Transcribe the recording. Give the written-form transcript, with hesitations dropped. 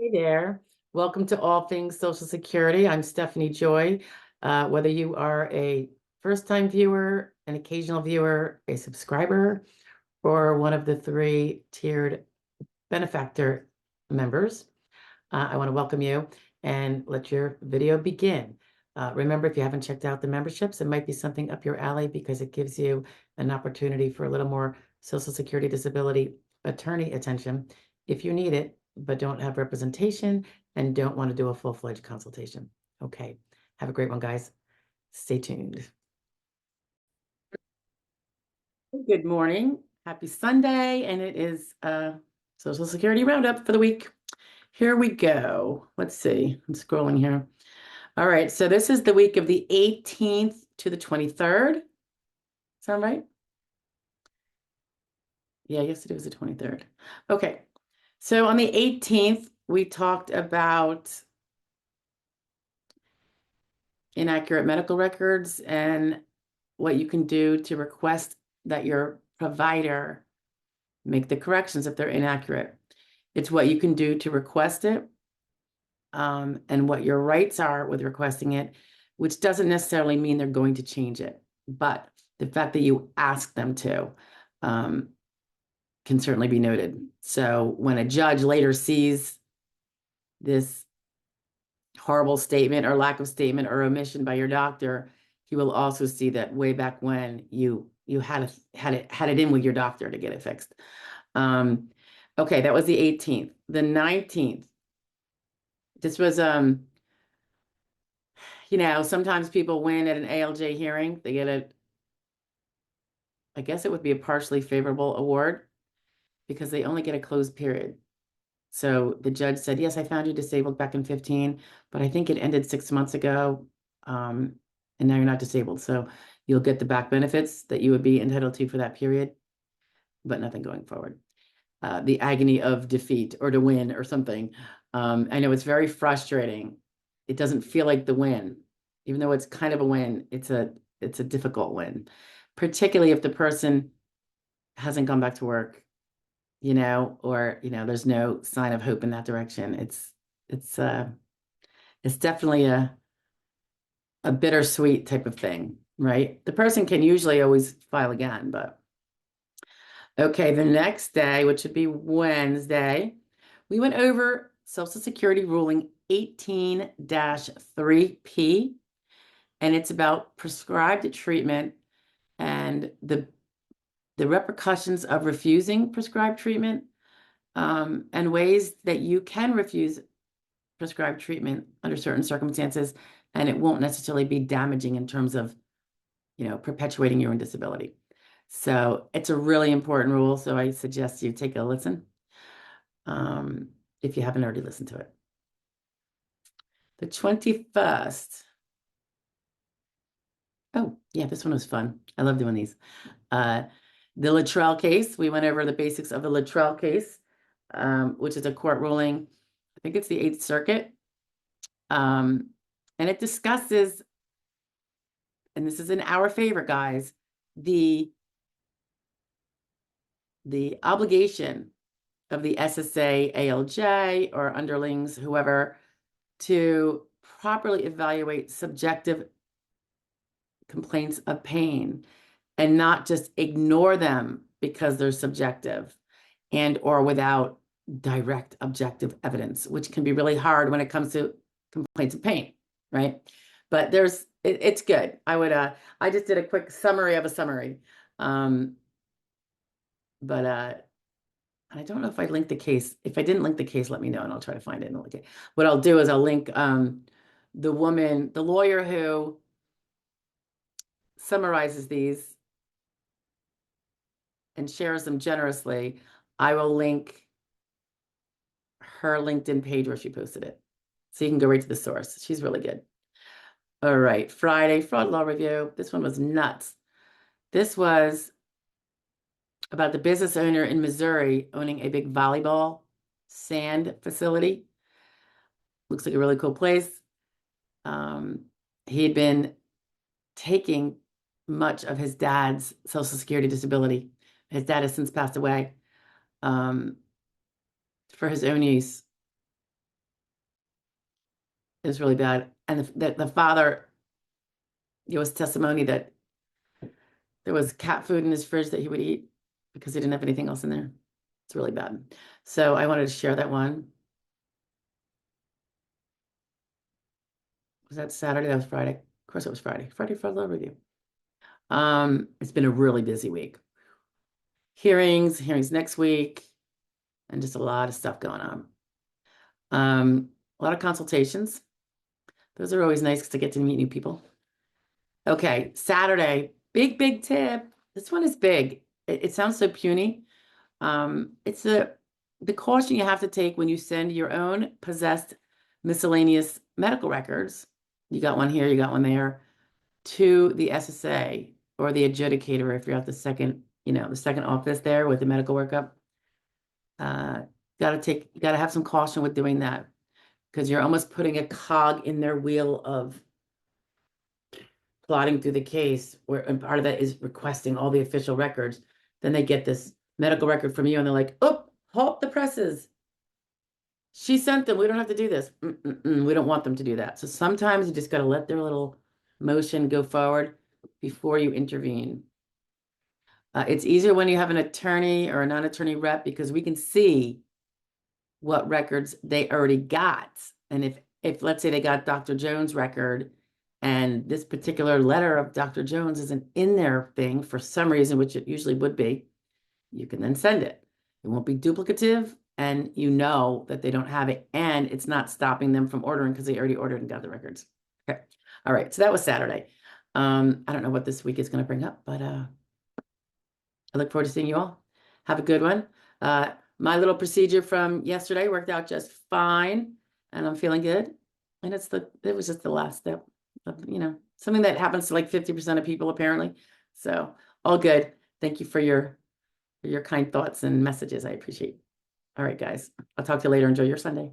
Hey there. Welcome to All Things Social Security. I'm Stephanie Joy. Whether you are a first-time viewer, an occasional viewer, a subscriber, or one of the three tiered benefactor members, I want to welcome you and let your video begin. Remember, if you haven't checked out the memberships, it might be something up your alley because it gives you an opportunity for a little more Social Security disability attorney attention if you need it, but don't have representation and don't want to do a full-fledged consultation. Okay, have a great one, guys. Stay tuned. Good morning. Happy Sunday, and it is Social Security Roundup for the week. Here we go. Let's see. I'm scrolling here. All right, so this is the week of the 18th to the 23rd. Sound right? Yeah, yesterday was the 23rd. Okay, so on the 18th, we talked about inaccurate medical records and what you can do to request that your provider make the corrections if they're inaccurate. It's what you can do to request it, and what your rights are with requesting it, which doesn't necessarily mean they're going to change it. But the fact that you ask them to can certainly be noted. So when a judge later sees this horrible statement or lack of statement or omission by your doctor, he will also see that way back when you had it in with your doctor to get it fixed. Okay, that was the 18th. The 19th. This was sometimes people win at an ALJ hearing. They get I guess it would be a partially favorable award because they only get a closed period. So the judge said, yes, I found you disabled back in 15, but I think it ended 6 months ago. And now you're not disabled. So you'll get the back benefits that you would be entitled to for that period, but nothing going forward. The agony of defeat or to win or something. I know it's very frustrating. It doesn't feel like the win, even though it's kind of a win. It's a difficult win, particularly if the person hasn't gone back to work, or there's no sign of hope in that direction. It's definitely a bittersweet type of thing, right? The person can usually always file again, but okay, the next day, which would be Wednesday, we went over Social Security ruling 18-3P, and it's about prescribed treatment and the repercussions of refusing prescribed treatment, and ways that you can refuse prescribed treatment under certain circumstances, and it won't necessarily be damaging in terms of, perpetuating your own disability. So it's a really important rule. So I suggest you take a listen, if you haven't already listened to it. The 21st. Oh, yeah, this one was fun. I love doing these. The Latrell case. We went over the basics of the Latrell case, which is a court ruling. I think it's the 8th Circuit. And it discusses, and this is in our favor, guys, the obligation of the SSA, ALJ, or underlings, whoever, to properly evaluate subjective complaints of pain and not just ignore them because they're subjective and or without direct objective evidence, which can be really hard when it comes to complaints of pain, right? But it's good. I just did a quick summary of a summary. But I don't know if I linked the case. If I didn't link the case, let me know and I'll try to find it and link it. What I'll do is I'll link the lawyer who summarizes these and shares them generously. I will link her LinkedIn page where she posted it. So you can go right to the source. She's really good. All right, Friday, fraud law review. This one was nuts. This was about the business owner in Missouri owning a big volleyball sand facility. Looks like a really cool place. He had been taking much of his dad's Social Security disability. His dad has since passed away, for his own use. It was really bad. And the father, there was testimony that there was cat food in his fridge that he would eat because he didn't have anything else in there. It's really bad. So I wanted to share that one. Was that Saturday? That was Friday. Of course it was Friday. Friday for Love Review. It's been a really busy week. Hearings next week, and just a lot of stuff going on. A lot of consultations. Those are always nice to get to meet new people. Okay, Saturday, big tip. This one is big. It sounds so puny. It's the caution you have to take when you send your own possessed miscellaneous medical records. You got one here, you got one there, to the SSA or the adjudicator if you're at the second, the second office there with the medical workup. You gotta have some caution with doing that because you're almost putting a cog in their wheel of plodding through the case, and part of that is requesting all the official records. Then they get this medical record from you and they're like, oh, halt the presses. She sent them. We don't have to do this. We don't want them to do that. So sometimes you just got to let their little motion go forward before you intervene. It's easier when you have an attorney or a non-attorney rep because we can see what records they already got. And if let's say they got Dr. Jones' record and this particular letter of Dr. Jones isn't in their thing for some reason, which it usually would be, you can then send it. It won't be duplicative, and you know that they don't have it, and it's not stopping them from ordering because they already ordered and got the records. Okay. All right. So that was Saturday. I don't know what this week is going to bring up, but I look forward to seeing you all. Have a good one. My little procedure from yesterday worked out just fine, and I'm feeling good. And it was just the last step of, something that happens to like 50% of people apparently. So all good. Thank you for your kind thoughts and messages. I appreciate. All right, guys. I'll talk to you later. Enjoy your Sunday.